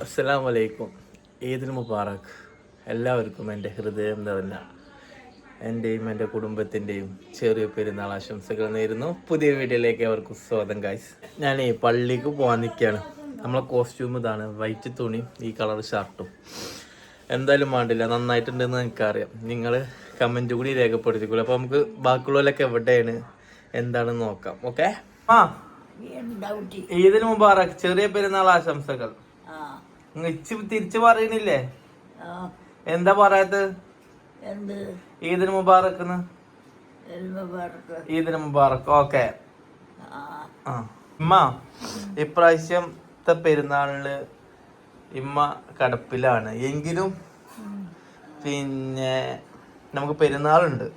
അസ്സലാമു അലൈക്കും. ഈദുൽ മുബാറക്. എല്ലാവർക്കും എൻ്റെ ഹൃദയം നിറഞ്ഞ എൻ്റെയും എൻ്റെ കുടുംബത്തിൻ്റെയും ചെറിയ പെരുന്നാൾ ആശംസകൾ നേരുന്നു. പുതിയ വീഡിയോയിലേക്ക് അവർക്ക് സ്വാഗതം ഗൈസ്. ഞാൻ ഈ പള്ളിക്ക് പോകാൻ നിൽക്കുകയാണ്. നമ്മളെ കോസ്റ്റ്യൂം ഇതാണ്, വൈറ്റ് തുണിയും ഈ കളർ ഷർട്ടും. എന്തായാലും വേണ്ടില്ല, നന്നായിട്ടുണ്ടെന്ന് എനിക്കറിയാം. നിങ്ങൾ കമൻറ്റ് കൂടി രേഖപ്പെടുത്തിക്കോളൂ. അപ്പോൾ നമുക്ക് ബാക്കിയുള്ളവരൊക്കെ എവിടെയാണ് എന്താണെന്ന് നോക്കാം. ഓക്കെ. ആ, ഈദുൽ മുബാറക്, ചെറിയ പെരുന്നാൾ ആശംസകൾ. തിരിച്ചു പറയണില്ലേ? എന്താ പറയാത്ത? ഈദുൽ മുബാറക്. ഈദുൽ മുബാറക്. ഓക്കെ. ഇമ്മ ഇപ്രാവശ്യത്തെ പെരുന്നാളില് ഇമ്മ കടപ്പിലാണ് എങ്കിലും പിന്നെ നമുക്ക് പെരുന്നാളുണ്ട്.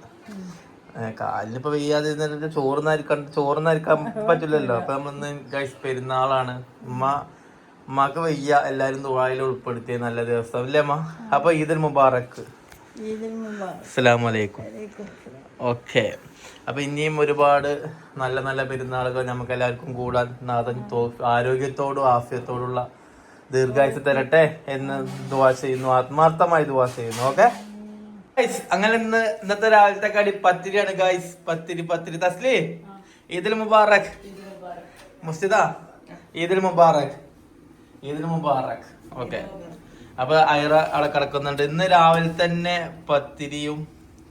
കാലിനിപ്പോ വെയ്യാതെ ചോറുന്നരിക്കാൻ പറ്റില്ലല്ലോ. അപ്പൊ നമ്മളിന്ന് ഗൈസ് പെരുന്നാളാണ്. ഉമ്മാക്ക് വയ്യ, എല്ലാരും ദുആയിൽ ഉൾപ്പെടുത്തിയ നല്ല ദിവസം അല്ലേ അമ്മ? അപ്പൊ ഈദുൽ മുബാറക്. അസ്സലാമു അലൈക്കും. ഓക്കെ. അപ്പൊ ഇനിയും ഒരുപാട് നല്ല നല്ല പെരുന്നാളുകൾ നമുക്ക് എല്ലാവർക്കും കൂടാൻ നാഥൻ ആരോഗ്യത്തോടും ആഫിയത്തോടുള്ള ദീർഘായുസ് തരട്ടെ എന്ന് ദുആ ചെയ്യുന്നു, ആത്മാർത്ഥമായി ദുആ ചെയ്യുന്നു. ഓക്കെ. അങ്ങനെ ഇന്നത്തെ രാവിലത്തെ കടി പത്തിരിയാണ് ഗൈസ്. പത്തിരി. തസ്ലി, ഈദുൽ മുബാറക്. മുസ്തിദ, ഈദുൽ മുബാറക്. ഈദുൽ മുബാറക്. ഓക്കെ. അപ്പൊ ഐറ അവിടെ കിടക്കുന്നുണ്ട്. ഇന്ന് രാവിലെ തന്നെ പത്തിരിയും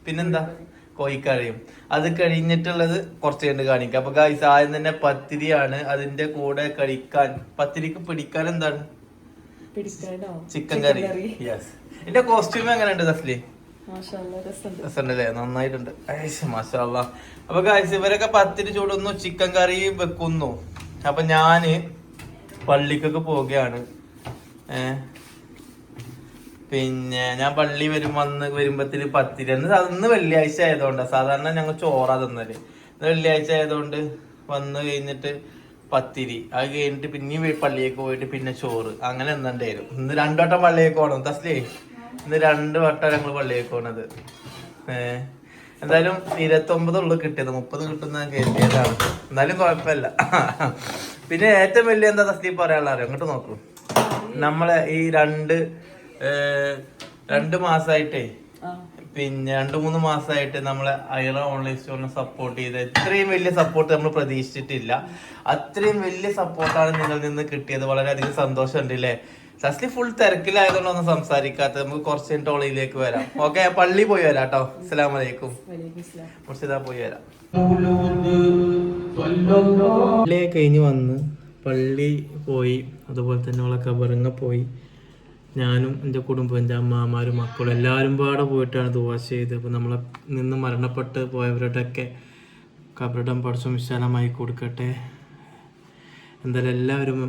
പിന്നെന്താ കോഴിക്കറിയും. അത് കഴിഞ്ഞിട്ടുള്ളത് കുറച്ച് കണ്ട് കാണിക്കാം. അപ്പൊ ഗൈസ് ആദ്യം തന്നെ പത്തിരിയാണ്. അതിന്റെ കൂടെ കഴിക്കാൻ പത്തിരിക്ക് പിടിക്കാൻ എന്താണ്? ചിക്കൻ കറി. യെസ്. എന്റെ കോസ്റ്റ്യൂം എങ്ങനെയുണ്ട് തസ്ലി? രസമുണ്ടല്ലേ? നന്നായിട്ടുണ്ട്. മാഷാ. അപ്പൊ ഗൈസ് ഇവരൊക്കെ പത്തിരി ചൂടുന്നു, ചിക്കൻ കറി വെക്കുന്നു. അപ്പൊ ഞാന് പള്ളിക്കൊക്കെ പോവുകയാണ്. പിന്നെ ഞാൻ പള്ളി വരുമ്പത്തിന് പത്തിരി. അന്ന് വെള്ളിയാഴ്ച ആയതുകൊണ്ട്, സാധാരണ ഞങ്ങൾ ചോറാ തന്നല്. വെള്ളിയാഴ്ച ആയതുകൊണ്ട് വന്ന് കഴിഞ്ഞിട്ട് പത്തിരി, അത് കഴിഞ്ഞിട്ട് പിന്നെ പള്ളിയേക്ക് പോയിട്ട് പിന്നെ ചോറ്, അങ്ങനെ എന്തായാലും ഇന്ന് 2 വട്ടം പള്ളിയേക്ക് പോകണം. തസ്ലേ, ഇന്ന് 2 വട്ടം ഞങ്ങൾ പള്ളിയേക്ക് പോണത്. എന്തായാലും 29 ഉള്ളു കിട്ടിയത്, 30 കിട്ടുന്ന കരുതിയതാണ്. എന്നാലും കുഴപ്പമില്ല. പിന്നെ ഏറ്റവും വലിയ എന്താ തസ്ലീ പറയാനുള്ള അറിയാം, അങ്ങോട്ട് നോക്കൂ. നമ്മളെ ഈ 2 മാസമായിട്ടേ, പിന്നെ 2-3 മാസമായിട്ട് നമ്മളെ ഐറ ഓൺലൈൻ സ്റ്റോറിനെ സപ്പോർട്ട് ചെയ്ത് ഇത്രയും വലിയ സപ്പോർട്ട് നമ്മൾ പ്രതീക്ഷിച്ചിട്ടില്ല. അത്രയും വലിയ സപ്പോർട്ടാണ് നിങ്ങളിൽ നിന്ന് കിട്ടിയത്. വളരെയധികം സന്തോഷമുണ്ട് അല്ലേ? തസ്ലി ഫുൾ തിരക്കിലായതുകൊണ്ട് ഒന്നും സംസാരിക്കാത്തത്. നമുക്ക് കുറച്ച് ടോളിയിലേക്ക് വരാം. ഓക്കെ. പള്ളി പോയി വരാം കേട്ടോ. അസ്സലാമു അലൈക്കും. മുർഷിദ പോയി വരാം. പള്ളി കഴിഞ്ഞ് വന്ന് പള്ളി പോയി, അതുപോലെ തന്നെ അവളെ കബറിങ്ങ പോയി. ഞാനും എൻ്റെ കുടുംബം, എൻ്റെ അമ്മമാരും മക്കളും എല്ലാവരും പാടെ പോയിട്ടാണ് ദുആ ചെയ്ത്. അപ്പോൾ നമ്മളെ നിന്ന് മരണപ്പെട്ട് പോയവരുടെയൊക്കെ കബറിടം പഠിച്ചു വിശാലമായി കൊടുക്കട്ടെ. എന്തായാലും എല്ലാവരും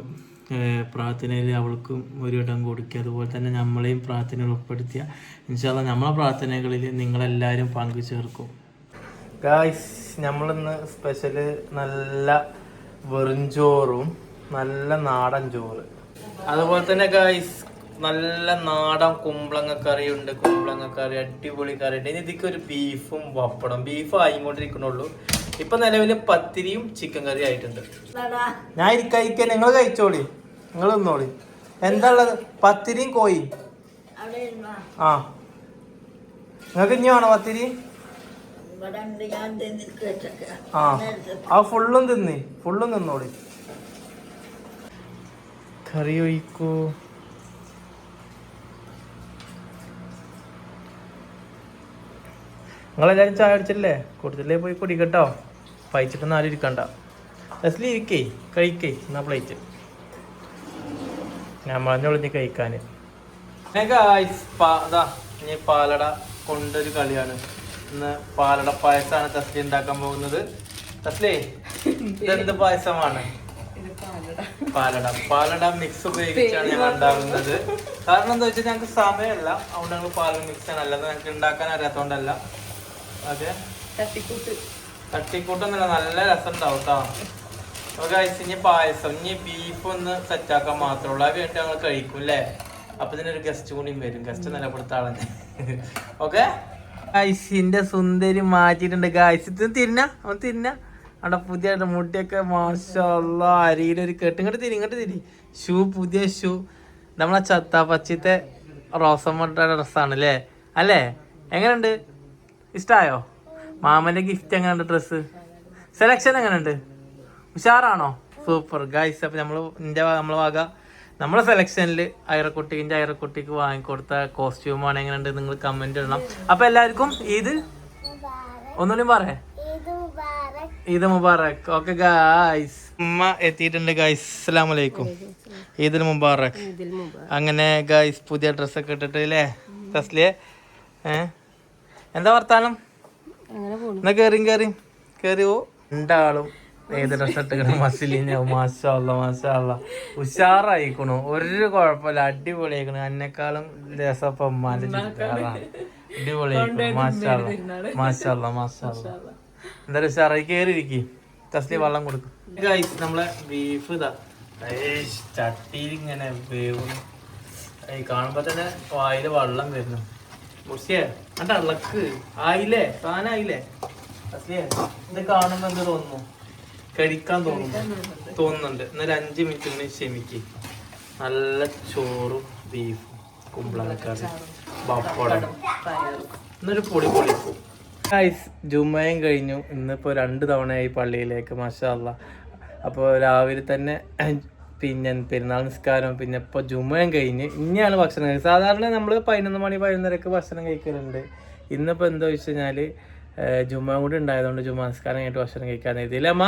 പ്രാർത്ഥനയിൽ അവൾക്കും ഒരിടം കൊടുക്കുക. അതുപോലെ തന്നെ നമ്മളെയും പ്രാർത്ഥനയിൽ ഉൾപ്പെടുത്തിയ ഇൻഷാ അല്ലാഹ് നമ്മളെ പ്രാർത്ഥനകളിൽ നിങ്ങളെല്ലാവരും പങ്കു ചേർക്കും. ഗായ്സ്, നമ്മളിന്ന് സ്പെഷ്യല് നല്ല വെറുംചോറും നല്ല നാടൻ ചോറ്, അതുപോലെ തന്നെ ഗായ്സ് നല്ല നാടൻ കുമ്പളങ്ങ കറിയുണ്ട്. കുമ്പളങ്ങ കറി അടിപൊളി കറി ഉണ്ട്. ഇനി ഇതിക്ക് ഒരു ബീഫും പപ്പടം. ബീഫ് ആയിക്കൊണ്ടിരിക്കണുള്ളൂ. ഇപ്പൊ നിലവില് പത്തിരിയും ചിക്കൻ കറി ആയിട്ടുണ്ട്. ഞാൻ കഴിക്കാൻ, നിങ്ങൾ കഴിച്ചോളി, നിങ്ങൾ തിന്നോളി. എന്താ ഉള്ളത്? പത്തിരിയും കോഴി. ആ, നിങ്ങൾക്ക് ഇനി വേണോ പത്തിരി? ആ ഫുള്ളും തിന്നോളി. കറി ഒഴിക്കൂ. നിങ്ങളെല്ലാവരും ചായ അടിച്ചില്ലേ? കൊടുത്തില്ലേ? പോയി കുടിക്കട്ടോ. പഴിച്ചിട്ടൊന്നും ആരും ഇരിക്കണ്ട. അസലി ഇരിക്കേ, കഴിക്കേ. എന്നാ പ്ലേറ്റ് ഞാൻ മഞ്ഞൊളിഞ്ഞ് കഴിക്കാന്. ഇനി പാലട കൊണ്ടൊരു കളിയാണ്. ഇന്ന് പാലട പായസമാണ് തസ്ലി ഉണ്ടാക്കാൻ പോകുന്നത്. തസ്ലി, ഇതെന്ത് പായസമാണ്? പാലട മിക്സ് ഉപയോഗിച്ചാണ് ഞങ്ങൾ ഉണ്ടാകുന്നത്. കാരണം എന്താ വെച്ചാൽ ഞങ്ങൾക്ക് സമയമല്ല, അതുകൊണ്ട് ഞങ്ങൾ പാലട മിക്സ് ആണ്. അല്ലാതെ ഞങ്ങൾക്ക് ഉണ്ടാക്കാൻ അറിയാത്തോണ്ടല്ല. അതെ, തട്ടിക്കൂട്ടൊന്നുമില്ല, നല്ല രസം ഉണ്ടാവും കേട്ടോ. നമുക്ക് ഇനി പായസം, ഇനി ബീഫ് ഒന്ന് സെറ്റാക്കാൻ മാത്രമേ ഉള്ളൂ. അത് കഴിഞ്ഞിട്ട് ഞങ്ങൾ കഴിക്കും അല്ലേ? അപ്പൊ ഇതിനൊരു ഗസ്റ്റ് കൂടിയും വരും. ഗസ്റ്റ് നിലപ്പെടുത്താളെ. ഓക്കെ. ഗായ്സിന്റെ സുന്ദരി മാറ്റിയിട്ടുണ്ട്. ഗായ്സ് ഇത് തിരിഞ്ഞ അവിടെ പുതിയ മുടിയൊക്കെ മാഷാ അല്ലാഹ്, അരിയിലൊരു കെട്ട്. ഇങ്ങോട്ട് തിരി ഷൂ, പുതിയ ഷൂ. നമ്മളെ ചത്താപ്പച്ചിത്തെ റോസമ്മയുടെ ഡ്രസ്സാണ് അല്ലേ അല്ലേ? എങ്ങനെയുണ്ട്? ഇഷ്ടമായോ? മാമന്റെ ഗിഫ്റ്റ് എങ്ങനെയുണ്ട്? ഡ്രസ്സ് സെലക്ഷൻ എങ്ങനെയുണ്ട്? ഉഷാറാണോ? Super guys. അപ്പൊ നമ്മളെ വക നമ്മളെ സെലക്ഷനിൽ ഐറക്കുട്ടിക്ക് വാങ്ങിക്കൊടുത്ത കോസ്റ്റ്യൂമാണ്. എങ്ങനെയുണ്ട് നിങ്ങൾ കമന്റ് ഇടണം. അപ്പൊ എല്ലാവർക്കും ഒന്നുകൂടി പറയേ ഈദ് മുബാറക്. ഓക്കെ ഗൈസ്, ഉമ്മ എത്തിയിട്ടുണ്ട് ഗൈസ്. അസ്സലാമു അലൈക്കും. ഈദുൽ മുബാറക്. അങ്ങനെ ഗൈസ് പുതിയ ഡ്രസ്സൊക്കെ ഇട്ടിട്ട് അല്ലേ തസ്ലിയെ? എന്താ വർത്താനം? എന്നാ കേറി പോ. രണ്ടാളും ഏത് ഡ്രസ് ഇട്ടിക്കണ മസിലിഞ്ഞ മാഷാ അല്ലാ ഉഷാറായിക്കണു. ഒരു കുഴപ്പമില്ല, അടിപൊളിയായിക്കണു. എന്നെക്കാളും രസം ഉമ്മാന്റെ അടിപൊളിയായിക്കണു. മാഷാ അല്ലാ. എന്തായാലും ഉഷാറായി. കേറിയിരിക്കും. തസ്ലി വെള്ളം കൊടുക്കും. ഗൈസ് നമ്മളെ ബീഫ് ഇതാ ചട്ടിയിൽ ഇങ്ങനെ വേവുന്നു. കാണുമ്പോ തന്നെ വായില് വെള്ളം വരുന്നു. മുർഷിയെ അന്റെ ഇളക്ക് ആയില്ലേ? സാധനം ആയില്ലേ? തസ്ലിയെ ഇത് കാണുമ്പോ എന്ത് തോന്നുന്നു? കഴിക്കാൻ തോന്നുന്നുണ്ട്. എന്നൊരു 5 മിനിറ്റ് കൂടി ക്ഷമിക്ക്. നല്ല ചോറും ബീഫും കുമ്പളങ്ങക്കറി പപ്പടം എന്നൊരു പൊളി ഗൈസ്. ജുമയും കഴിഞ്ഞു. ഇന്നിപ്പോൾ 2 തവണയായി പള്ളിയിലേക്ക് മാഷാ അല്ലാ. അപ്പോൾ രാവിലെ തന്നെ പിന്നെ പെരുന്നാൾ നിസ്കാരം, പിന്നെ ഇപ്പോൾ ജുമയും കഴിഞ്ഞ് ഇനിയാണ് ഭക്ഷണം കഴിക്കുക. സാധാരണ നമ്മൾ 11 മണി 11:30 ഭക്ഷണം കഴിക്കലുണ്ട്. ഇന്നിപ്പോൾ എന്താ വെച്ച് കഴിഞ്ഞാൽ ജുമ കൂടി ഉണ്ടായതുകൊണ്ട് ജുമ നിസ്കാരം കഴിഞ്ഞിട്ട് ഭക്ഷണം കഴിക്കാൻ എഴുതിയില്ല. അമ്മ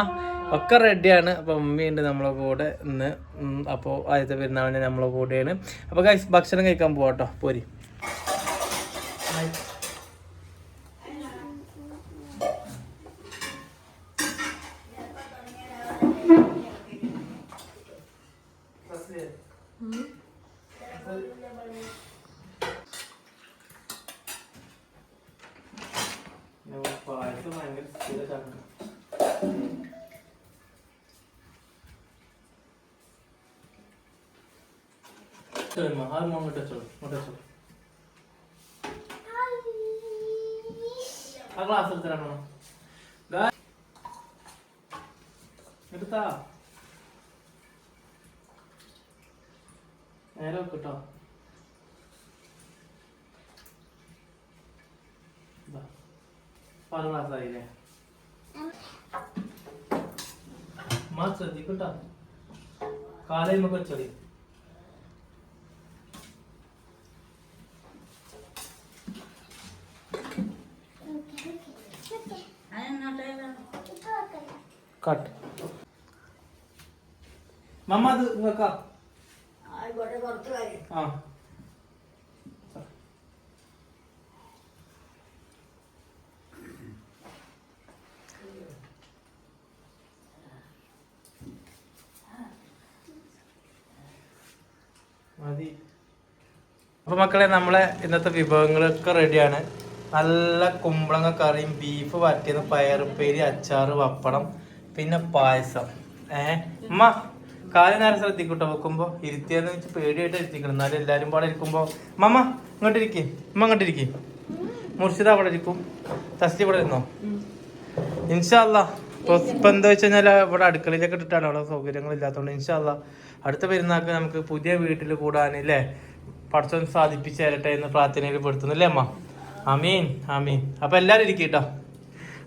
ഒക്കെ റെഡിയാണ്. അപ്പോൾ ഉമ്മയുണ്ട് നമ്മളെ കൂടെ ഇന്ന്. അപ്പോൾ ആദ്യത്തെ പെരുന്നാളിന് നമ്മളെ കൂടെയാണ്. അപ്പോൾ ഗൈസ് ഭക്ഷണം കഴിക്കാൻ പോവാട്ടോ. പോരി. ക്ലാസ് എടുത്തരാണോ എടുത്താ നേരെ വെക്കട്ടോ. പാല് ക്ലാസ് ആയില്ലേ? ശ്രദ്ധിക്കട്ടോ, കാലയിലൊക്കെ വെച്ചോളി. കട്ട് മമ്മ അത് വെക്കാം. ആ മതി. അപ്പൊ മക്കളെ നമ്മളെ ഇന്നത്തെ വിഭവങ്ങളൊക്കെ റെഡിയാണ്. നല്ല കുമ്പളങ്ങ കറിയും ബീഫ് വരട്ടിയത്, പയറുപ്പേരി, അച്ചാറ്, പപ്പടം, പിന്നെ പായസം. ഉമ്മ കാലം നേരം ശ്രദ്ധിക്കൂട്ടോ. വെക്കുമ്പോ ഇരുത്തിയെന്ന് വെച്ച് പേടിയായിട്ട് ഇരുത്തിക്കണം. എന്നാലും എല്ലാരും പാടെ ഇരിക്കുമ്പോ മമ്മ ഇങ്ങോട്ടിരിക്കും, ഉമ്മ ഇങ്ങോട്ടിരിക്കും, മുർഷിദ അവിടെ ഇരിക്കും, തസ്ലി ഇവിടെ ഇരുന്നോ. ഇൻഷാ അല്ലാ. ഇപ്പൊ എന്താ വെച്ച് കഴിഞ്ഞാൽ ഇവിടെ അടുക്കളയിലൊക്കെ ഇട്ടിട്ടാണ്, അവിടെ സൗകര്യങ്ങൾ ഇല്ലാത്തതുകൊണ്ട്. ഇൻഷാ അല്ലാ അടുത്ത പെരുന്നാൾക്ക് നമുക്ക് പുതിയ വീട്ടിൽ കൂടാനില്ലേ പടച്ചോൻ സാധിപ്പിച്ചു തരട്ടെ എന്ന് പ്രാർത്ഥനയിൽ പെടുത്തുന്നു അല്ലേ അമ്മ? ആമീൻ ആമീൻ. അപ്പൊ എല്ലാരും ഇരിക്കും കേട്ടോ.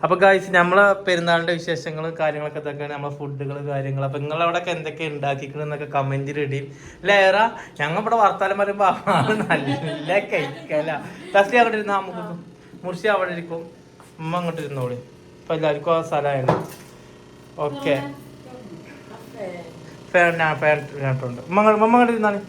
അപ്പൊ ഗായ്സ് നമ്മളെ പെരുന്നാളിന്റെ വിശേഷങ്ങളും കാര്യങ്ങളൊക്കെ ഇതൊക്കെയാണ്, നമ്മളെ ഫുഡുകൾ കാര്യങ്ങൾ. അപ്പൊ നിങ്ങളവിടെയൊക്കെ എന്തൊക്കെ ഉണ്ടാക്കിക്കണെന്നൊക്കെ കമന്റിൽ ഇടിയും ലേറാ. ഞങ്ങൾ ഇവിടെ വർത്താനം പറയുമ്പോ നല്ല കഴിക്കല. തസ്ലി അവിടെ ഇരുന്ന നമുക്ക്, മുർഷി അവിടെ ഇരിക്കും, ഉമ്മ അങ്ങോട്ട് ഇരുന്നോളി. അപ്പൊ എല്ലാവർക്കും ആ സ്ഥലമായിരുന്നു. ഓക്കെ ഫാൻ ഉണ്ട്. ഉമ്മ അങ്ങോട്ട് ഇരുന്നാണ്.